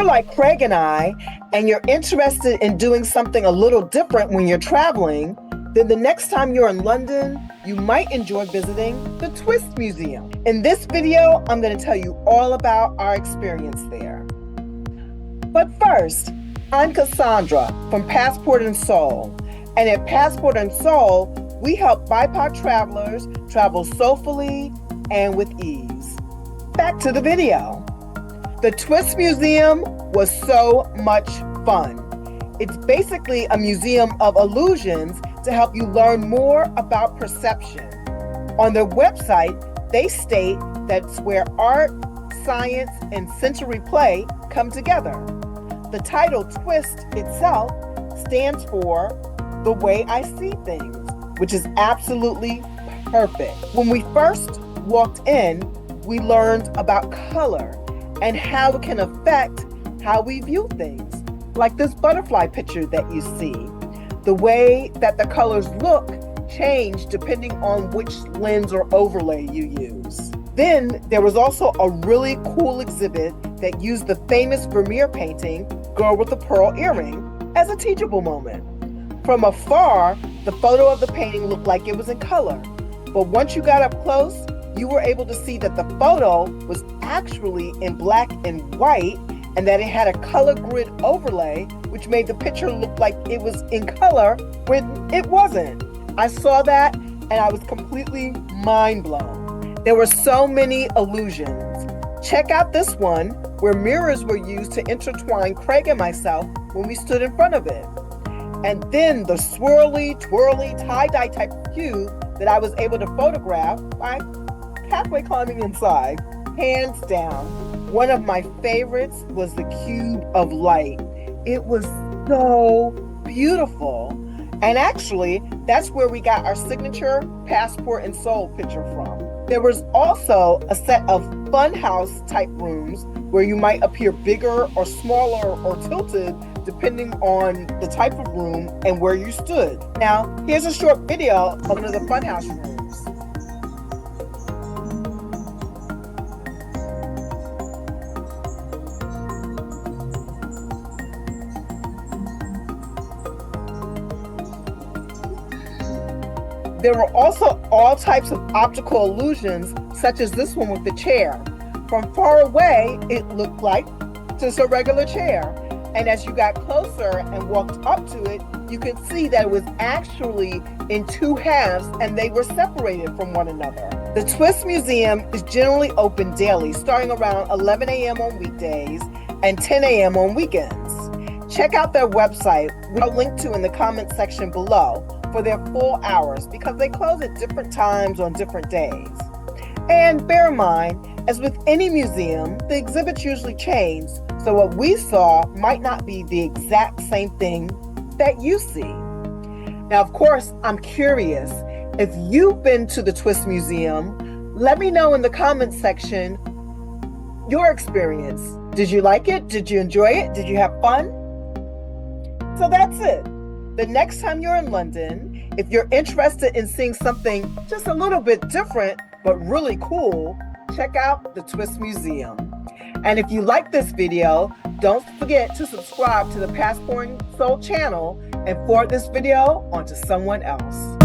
you're like Craig and you're interested in doing something a little different when you're traveling, then the next time you're in London, you might enjoy visiting the Twist Museum. In this video, I'm going to tell you all about our experience there. But first, I'm Cassandra from Passport and Soul. And at Passport and Soul, we help BIPOC travelers travel soulfully and with ease. Back to the video. The Twist Museum was so much fun. It's basically a museum of illusions to help you learn more about perception. On their website, they state that's where art, science, and sensory play come together. The title Twist itself stands for The Way I See Things, which is absolutely perfect. When we first walked in, we learned about color and how it can affect how we view things, like this butterfly picture that you see. The way that the colors look change depending on which lens or overlay you use. Then there was also a really cool exhibit that used the famous Vermeer painting, Girl with the Pearl Earring, as a teachable moment. From afar, the photo of the painting looked like it was in color, but once you got up close, you were able to see that the photo was actually in black and white, and that it had a color grid overlay, which made the picture look like it was in color when it wasn't. I saw that and I was completely mind blown. There were so many illusions. Check out this one where mirrors were used to intertwine Craig and myself when we stood in front of it. And then the swirly, twirly, tie-dye type cube that I was able to photograph by halfway climbing inside. Hands down, one of my favorites was the cube of light. It was so beautiful. And actually, that's where we got our signature Passport and Soul picture from. There was also a set of funhouse type rooms where you might appear bigger or smaller or tilted depending on the type of room and where you stood. Now, here's a short video of one of the funhouse rooms. There were also all types of optical illusions, such as this one with the chair. From far away, it looked like just a regular chair. And as you got closer and walked up to it, you could see that it was actually in two halves and they were separated from one another. The Twist Museum is generally open daily, starting around 11 a.m. on weekdays and 10 a.m. on weekends. Check out their website, which I'll link to in the comment section below, for their full hours because they close at different times on different days. And bear in mind, as with any museum, the exhibits usually change, so what we saw might not be the exact same thing that you see. Now, of course, I'm curious, if you've been to the Twist Museum, let me know in the comment section your experience. Did you like it? Did you enjoy it? Did you have fun? So that's it. The next time you're in London, if you're interested in seeing something just a little bit different, but really cool, check out the Twist Museum. And if you like this video, don't forget to subscribe to the Passport and Soul channel and forward this video onto someone else.